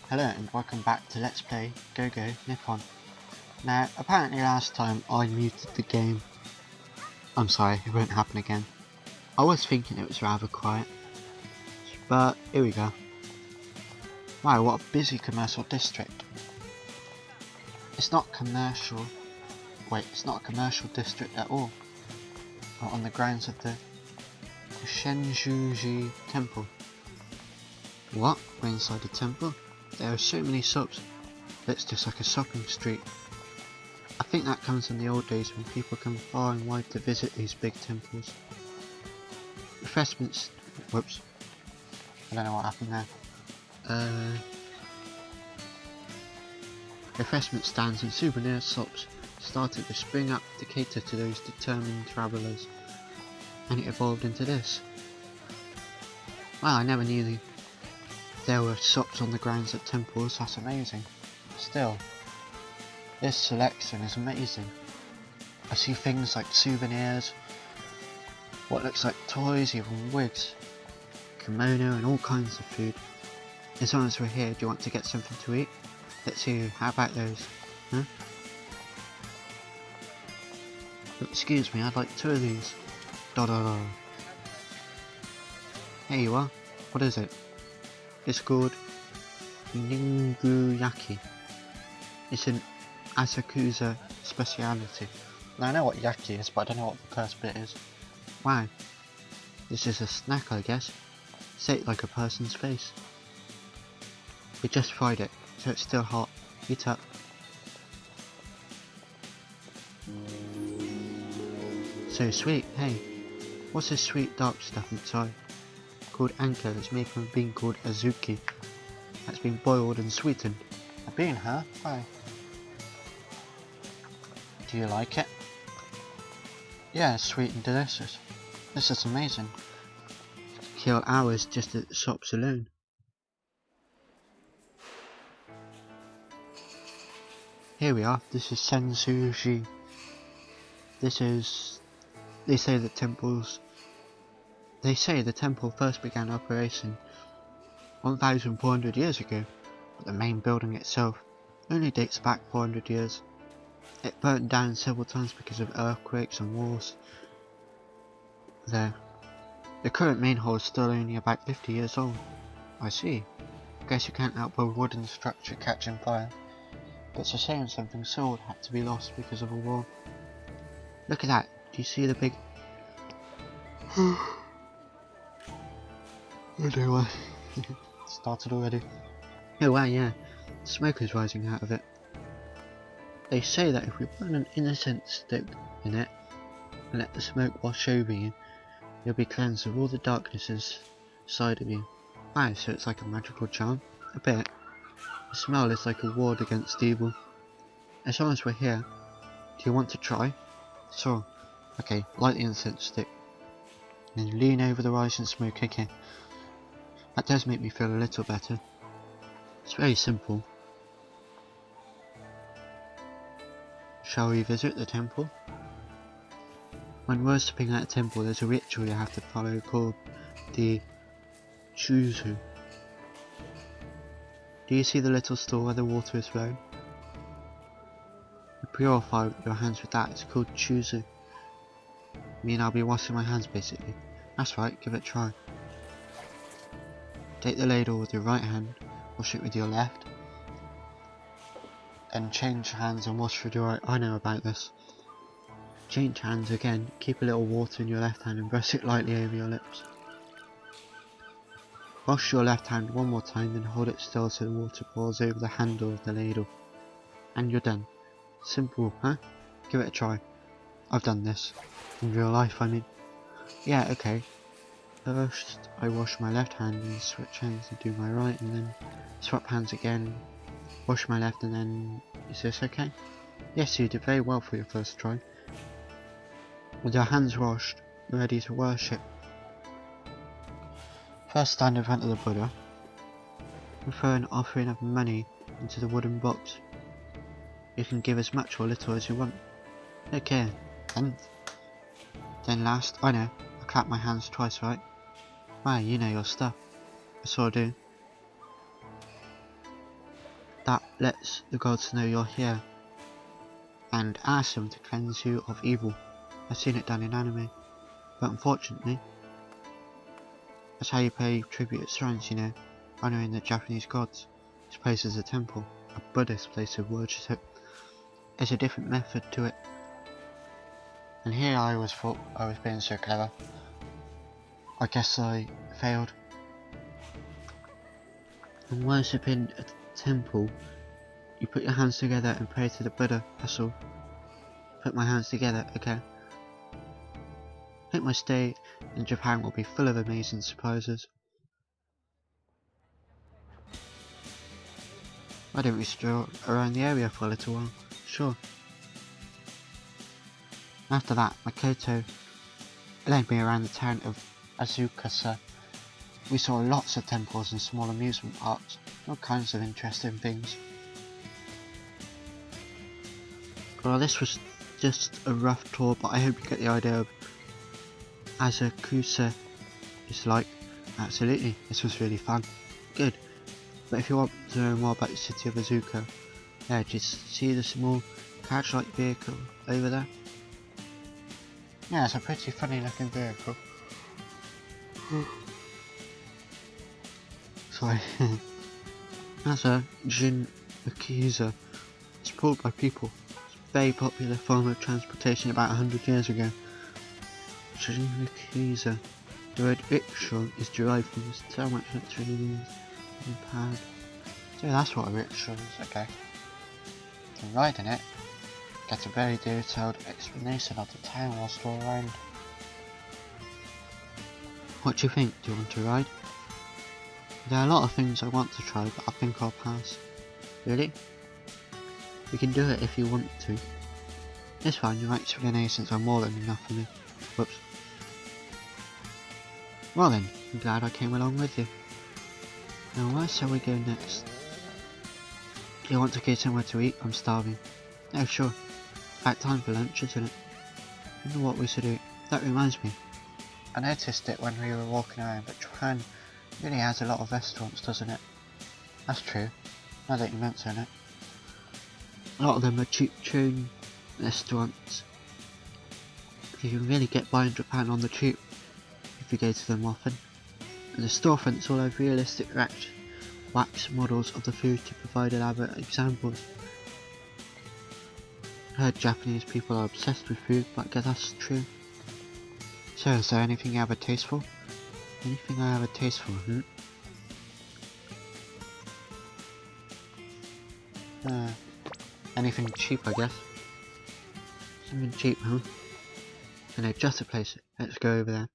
Hello and welcome back to Let's Play Go Nippon. Now, apparently last time I muted the game. I'm sorry, it won't happen again. I was thinking it was rather quiet, but here we go. Wow, what a busy commercial district. It's not commercial. Wait, it's not a commercial district at all. On the grounds of the Gyuumeshi temple. What? We're inside the temple? There are so many shops. It's just like a shopping street. I think that comes from the old days when people come far and wide to visit these big temples. Refreshments. Whoops. I don't know what happened there. Refreshment stands and souvenir shops started to spring up to cater to those determined travellers, and it evolved into this. Wow, I never knew there were shops on the grounds at temples. That's amazing. Still, this selection is amazing. I see things like souvenirs, what looks like toys, even wigs, kimono and all kinds of food. As long as we're here, do you want to get something to eat? Let's see, how about those? Huh? Excuse me, I'd like 2 of these. Da da da. Here you are. What is it? It's called Ninguyaki. It's an Asakusa speciality. Now I know what yaki is, but I don't know what the first bit is. Wow. This is a snack, I guess. Shaped like a person's face. We just fried it, so it's still hot. Eat up. So sweet, hey. What's this sweet dark stuff inside? Called anko. It's made from a bean called azuki. That's been boiled and sweetened. A bean, huh? Why? Do you like it? Yeah, it's sweet and delicious. This is amazing. Kill hours just at the shops alone. Here we are. This is Sensuji. This is... They say the temple first began operation 1,400 years ago, but the main building itself only dates back 400 years. It burnt down several times because of earthquakes and wars. There. The current main hall is still only about 50 years old. I see. Guess you can't help a wooden structure catching fire. But it's a shame something so old had to be lost because of a war. Look at that. Do you see the big... Oh dear, why? Started already. Oh wow, yeah. Smoke is rising out of it. They say that if we put an innocent stick in it and let the smoke wash over you, you'll be cleansed of all the darknesses inside of you. Wow, so it's like a magical charm? A bit. The smell is like a ward against evil. As long as we're here, do you want to try? Sure. Okay, light the incense stick. And then lean over the rising smoke. Okay. That does make me feel a little better. It's very simple. Shall we visit the temple? When worshipping at a temple, there's a ritual you have to follow called the Chuzu. Do you see the little store where the water is flowing? You purify your hands with that. It's called Chuzu. I mean, I'll be washing my hands basically. That's right, give it a try. Take the ladle with your right hand, wash it with your left, then change hands and wash with your right. I know about this. Change hands again, keep a little water in your left hand and brush it lightly over your lips. Wash your left hand one more time, then hold it still so the water pours over the handle of the ladle. And you're done. Simple, huh? Give it a try. I've done this. In real life, I mean. Yeah, okay. First, I wash my left hand and switch hands to do my right, and then swap hands again, wash my left, and then... Is this okay? Yes, you did very well for your first try. With your hands washed, you're ready to worship. First, stand in front of the Buddha and throw an offering of money into the wooden box. You can give as much or little as you want. Okay, then last, I know, I clap my hands twice, right? Wow, you know your stuff. I sure do. that lets the gods know you're here, and ask them to cleanse you of evil. I've seen it done in anime, but unfortunately, that's how you pay tribute at shrines, you know, honouring the Japanese gods. This place is a temple, a Buddhist place of worship. There's a different method to it. And here I always thought I was being so clever. I guess I failed. And worshipping a temple, you put your hands together and pray to the Buddha, that's all. Put my hands together, okay? I think my stay in Japan will be full of amazing surprises. Why don't we stroll around the area for a little while? Sure. After that, Makoto led me around the town of Azukasa. We saw lots of temples and small amusement parks, all kinds of interesting things. Well, this was just a rough tour, but I hope you get the idea of Asakusa is like. Absolutely, this was really fun. Good. But if you want to know more about the city of Azuka, yeah, just see the small carriage-like vehicle over there? Yeah, it's a pretty funny looking vehicle. Sorry. That's a Gyuumeshi. It's pulled by people. It's a very popular form of transportation about 100 years ago. Gyuumeshi. The word rickshaw is derived from this term which literally means pad. So that's what a rickshaw is, okay. You can ride in it, get a very detailed explanation of the town whilst you're around. What do you think? Do you want to ride? There are a lot of things I want to try, but I think I'll pass. Really? We can do it if you want to. It's fine, your explanations are more than enough for me. Whoops. Well then, I'm glad I came along with you. Now where shall we go next? Do you want to go somewhere to eat? I'm starving. Oh sure. It's about time for lunch, isn't it? I wonder what we should eat. That reminds me. I noticed it when we were walking around, but Japan really has a lot of restaurants, doesn't it? That's true, now that you mention it. A lot of them are cheap chain restaurants. You can really get by in Japan on the cheap if you go to them often. And the storefronts all have realistic wax models of the food to provide elaborate examples. I heard Japanese people are obsessed with food, but I guess that's true. So is there anything you have a taste for? Anything I have a taste for, anything cheap, I guess. Something cheap, huh? I know just a place. Let's go over there.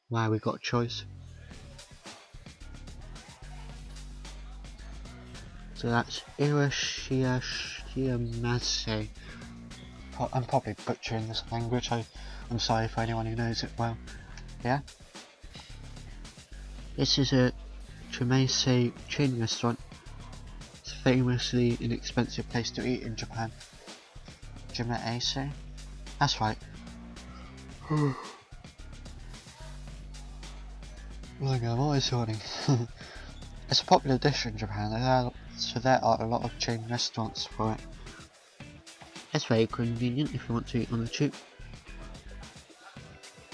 Wow, we've got a choice. So that's Gyuumeshi. I'm probably butchering this language. I'm sorry for anyone who knows it well. Yeah? This is a Gyuumeshi chain restaurant. It's a famously inexpensive place to eat in Japan. Gyuumeshi? That's right. Look, I'm always yawning. It's a popular dish in Japan, so there are a lot of chain restaurants for it. It's very convenient if you want to eat on the cheap.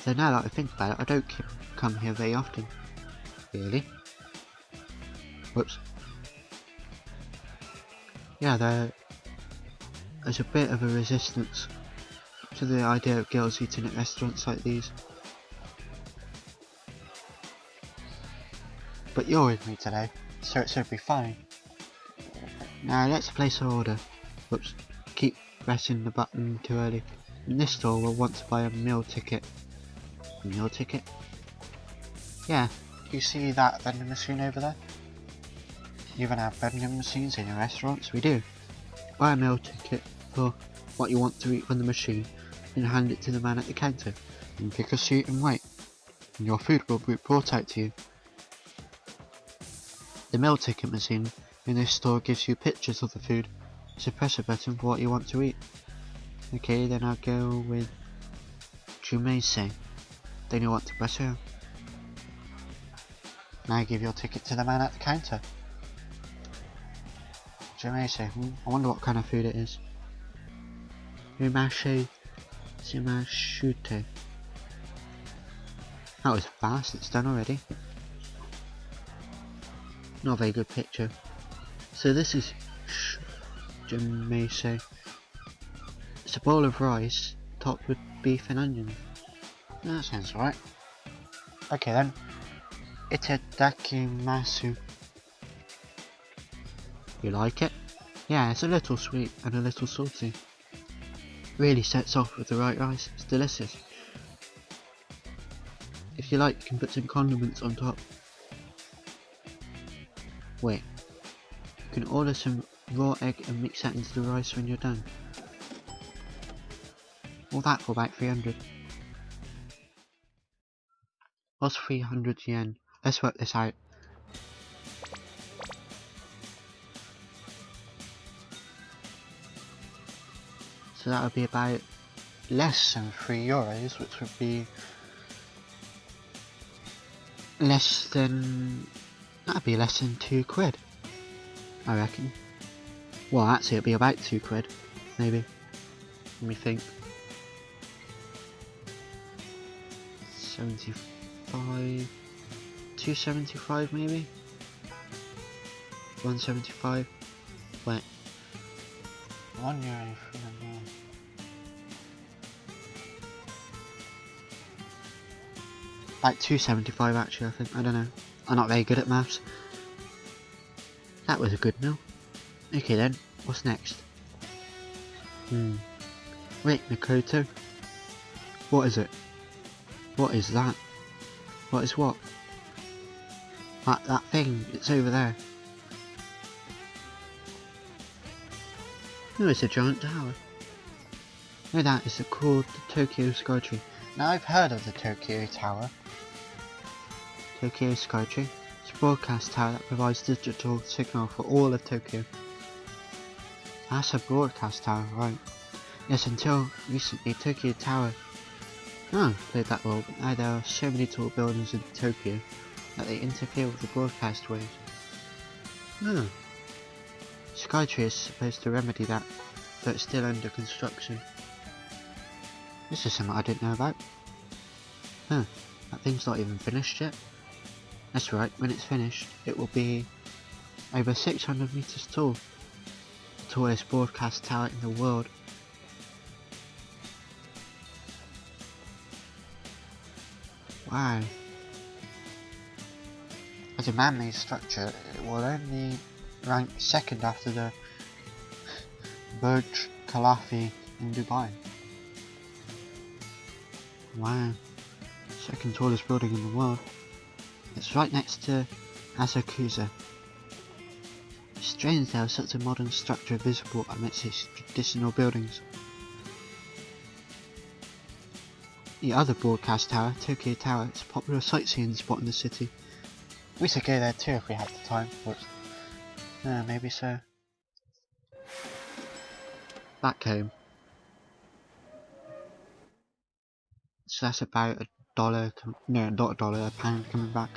So now that I think about it, I don't come here very often. Really? Whoops. Yeah, there's a bit of a resistance to the idea of girls eating at restaurants like these. But you're with me today, so it should be fine. Now let's place our order. Whoops, keep pressing the button too early. In this store we'll want to buy a meal ticket. A meal ticket? Yeah, do you see that vending machine over there? You even have vending machines in your restaurants? We do. Buy a meal ticket for what you want to eat from the machine, and hand it to the man at the counter. And pick a seat and wait, and your food will be brought out to you. The meal ticket machine in this store gives you pictures of the food, so press a button for what you want to eat. Okay, then I'll go with Gyuumeshi. Then you want to press here. Now give your ticket to the man at the counter. Gyuumeshi. I wonder what kind of food it is. Gyuumeshi Shimashute. That was fast, it's done already. Not a very good picture. So this is Gyuumeshi. It's a bowl of rice topped with beef and onions. That sounds right. Okay then. Itadakimasu. You like it? Yeah, it's a little sweet and a little salty. Really sets off with the right rice. It's delicious. If you like, you can put some condiments on top. Wait. You can order some raw egg and mix that into the rice when you're done. All that for about 300. What's 300 yen? Let's work this out. So that would be about less than €3, which would be less than... that'd be less than £2, I reckon. Well, actually it'd be about £2, maybe. Let me think. 75... 275 maybe? 175? Wait. €1 for the meal. Like 275 actually, I think. I don't know. I'm not very good at maths. That was a good meal. Okay then, what's next? Wait, Makoto? What is it? What is that? What is what? That thing, it's over there. No, it's a giant tower. No, that is called the Tokyo Skytree. Now I've heard of the Tokyo Tower. Tokyo Skytree. It's a broadcast tower that provides digital signal for all of Tokyo. That's a broadcast tower, right? Yes, until recently Tokyo Tower played that role, but now there are so many tall buildings in Tokyo that they interfere with the broadcast waves. Skytree is supposed to remedy that, but it's still under construction. This is something I didn't know about. That thing's not even finished yet. That's right, when it's finished, it will be over 600 meters tall. The tallest broadcast tower in the world. Wow. As a man-made structure, it will only rank second after the Burj Khalifa in Dubai. Wow. Second tallest building in the world. It's right next to Asakusa. It's strange there is such a modern structure visible amidst its traditional buildings. The other broadcast tower, Tokyo Tower, is a popular sightseeing spot in the city. We should go there too if we have the time, but maybe so. Back home. So that's about $1, no, not $1, a pound coming back.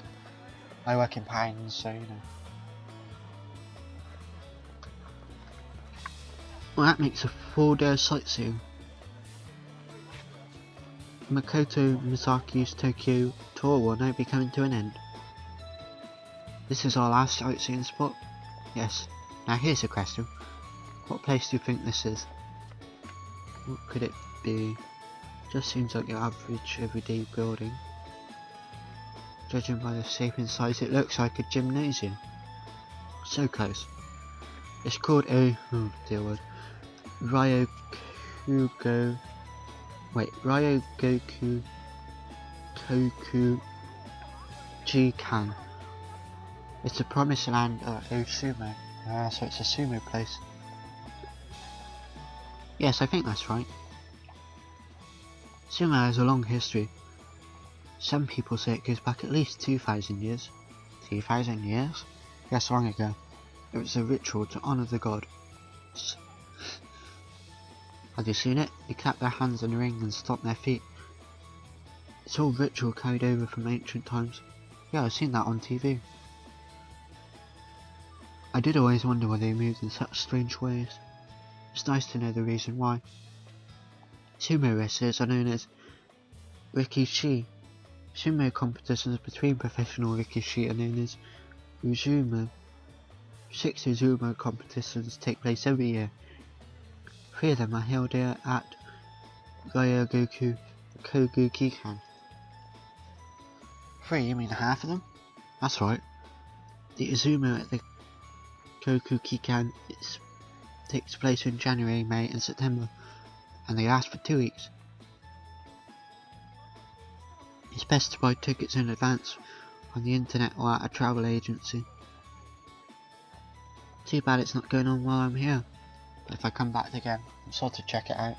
I work in pounds, so you know. Well, that makes a 4-day sightseeing. Makoto Misaki's Tokyo tour will now be coming to an end. This is our last sightseeing spot? Yes. Now here's a question. What place do you think this is? What could it be? Just seems like your average everyday building. Judging by the shape and size, it looks like a gymnasium. So close. It's called a Ryogoku Koku Jikan. It's the promised land of Osumo. So it's a sumo place. Yes, I think that's right. Sumo has a long history. Some people say it goes back at least 2,000 years. 2,000 years? Yes, long ago. It was a ritual to honour the gods. Have you seen it? They clap their hands in a ring and stomp their feet. It's all ritual carried over from ancient times. Yeah, I've seen that on TV. I did always wonder why they moved in such strange ways. It's nice to know the reason why. Sumo wrestlers are known as rikishi. Sumo competitions between professional rikishi are known as uzumo. 6 uzumo competitions take place every year. 3 of them are held here at Ryogoku Kogukikan. 3? You mean half of them? That's right. The uzumo at the Kogukikan takes place in January, May and September, and they last for 2 weeks. It's best to buy tickets in advance on the internet or at a travel agency. Too bad it's not going on while I'm here, but if I come back again, I'm sure to check it out.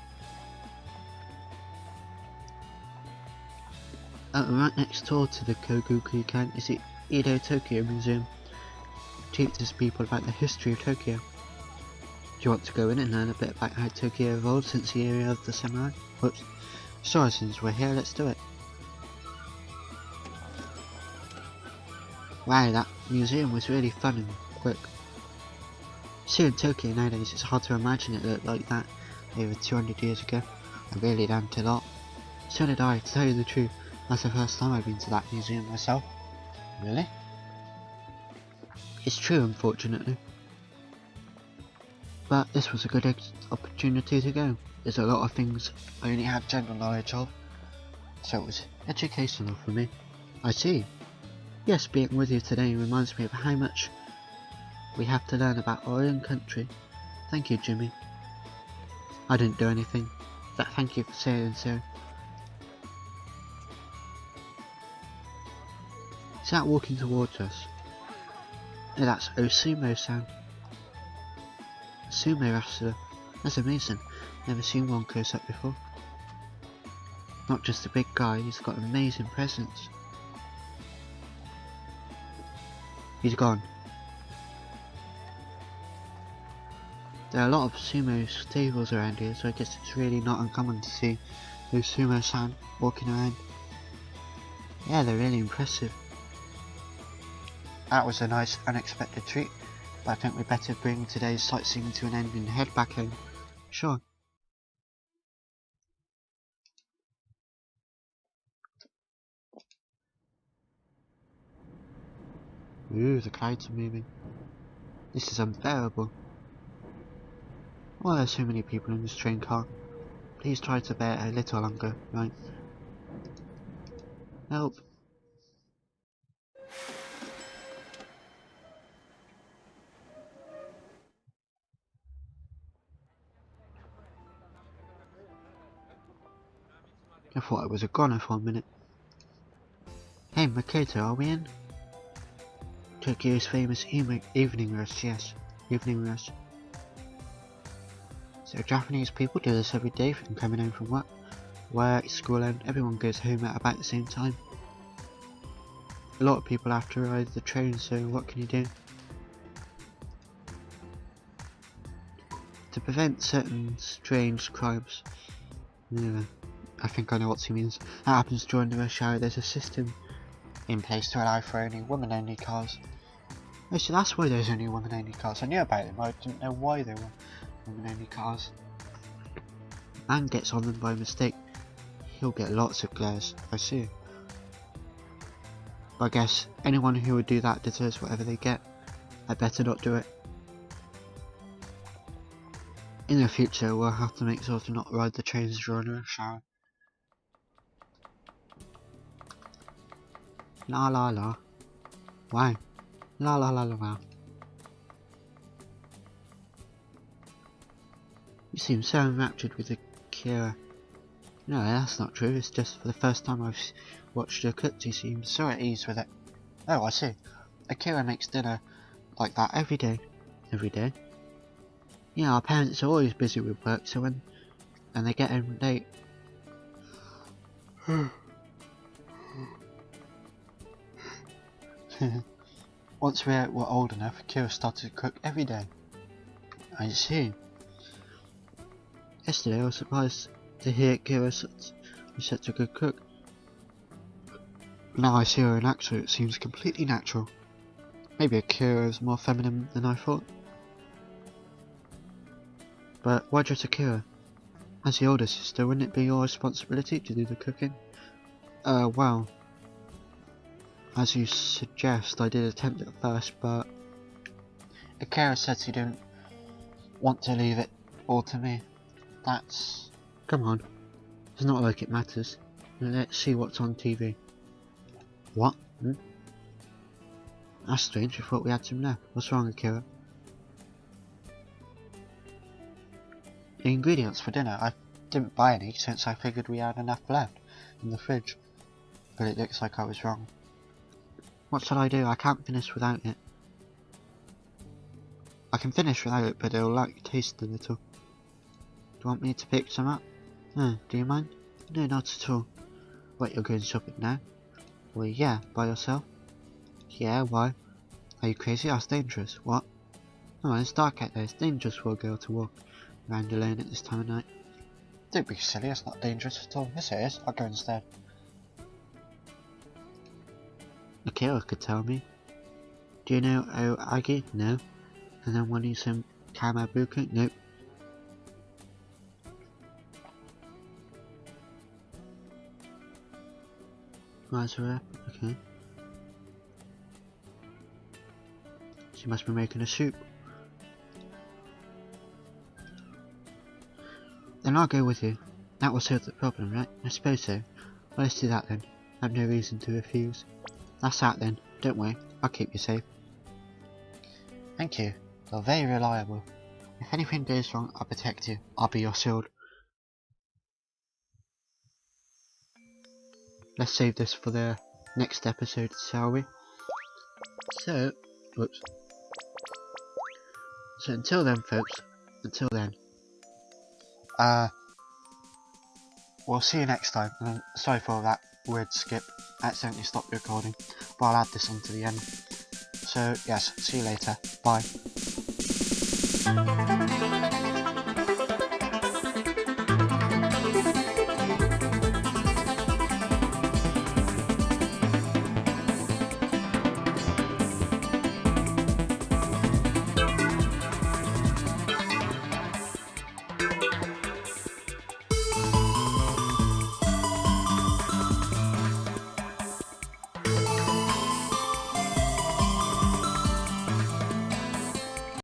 Right next door to the Kogukikan is the Edo Tokyo Museum. It teaches people about the history of Tokyo. Do you want to go in and learn a bit about how Tokyo evolved since the era of the samurai? Whoops. Sorry, since we're here, let's do it. Wow, that museum was really fun and quick. See, in Tokyo nowadays, it's hard to imagine it looked like that over 200 years ago. I really learned a lot. So did I, to tell you the truth. That's the first time I've been to that museum myself. Really? It's true, unfortunately. But this was a good opportunity to go. There's a lot of things I only have general knowledge of, so it was educational for me. I see. Yes, being with you today reminds me of how much we have to learn about our own country. Thank you, Jimmy. I didn't do anything, but thank you for saying so. Is that walking towards us? No, that's Osumo-san. Sumo wrestler. That's amazing. Never seen one close up before. Not just a big guy, he's got an amazing presence. He's gone. There are a lot of sumo tables around here, so I guess it's really not uncommon to see those sumo-san walking around. Yeah, they're really impressive. That was a nice unexpected treat, but I think we better bring today's sightseeing to an end and head back home. Sure. Ooh, the clouds are moving. This is unbearable. Why are so many people in this train car? Please try to bear a little longer, right? Help. I thought I was a goner for a minute. Hey Makoto, are we in? Tokyo's famous evening rush, yes. Evening rush. So Japanese people do this every day from coming home from work, school, and everyone goes home at about the same time. A lot of people have to ride the train, so what can you do? To prevent certain strange crimes. Yeah, I think I know what he means. That happens during the rush hour. There's a system in place to allow for only women-only cars. Oh, so that's why there's only women-only cars. I knew about them, I didn't know why they were women-only cars. Man gets on them by mistake, he'll get lots of glares. I see. But I guess anyone who would do that deserves whatever they get. I better not do it. In the future, we'll have to make sure to not ride the trains during rush hour. La la la. Wow. La la la la wow. You seem so enraptured with Akira. No, that's not true. It's just for the first time I've watched her cook. She seems so at ease with it. Oh, I see. Akira makes dinner like that every day. Every day? Yeah, our parents are always busy with work, so when they get home late. Once we were old enough, Akira started to cook every day. I see. Yesterday I was surprised to hear Akira was such a good cook. Now I see her in action, it seems completely natural. Maybe Akira is more feminine than I thought. But why just Akira? As the older sister, wouldn't it be your responsibility to do the cooking? Well, as you suggest, I did attempt it first, but Akira said she didn't want to leave it all to me. That's... Come on, it's not like it matters. Let's see what's on TV. What? That's strange, I thought we had some left. What's wrong, Akira? The ingredients for dinner, I didn't buy any since I figured we had enough left in the fridge. But it looks like I was wrong. What shall I do? I can't finish without it. I can finish without it, but it'll like taste a little. Do you want me to pick some up? Do you mind? No, not at all. What, you're going shopping now? Well, yeah, by yourself? Yeah, why? Are you crazy? That's dangerous. What? Oh, it's dark out there. It's dangerous for a girl to walk around alone at this time of night. Don't be silly, it's not dangerous at all. Yes it is, I'll go instead. Akira could tell me. Do you know Oagi? No. And then wanting some Kamabuku? Nope. Rise her up, okay. She must be making a soup. Then I'll go with you. That will solve the problem, right? I suppose so. Well, let's do that then. I have no reason to refuse. That's that then. Don't worry. I'll keep you safe. Thank you. You're very reliable. If anything goes wrong, I'll protect you. I'll be your shield. Let's save this for the next episode, shall we? So, whoops. So until then, folks. Until then. We'll see you next time. And sorry for that weird skip. I accidentally stopped recording. But I'll add this on to the end. So, yes, see you later. Bye.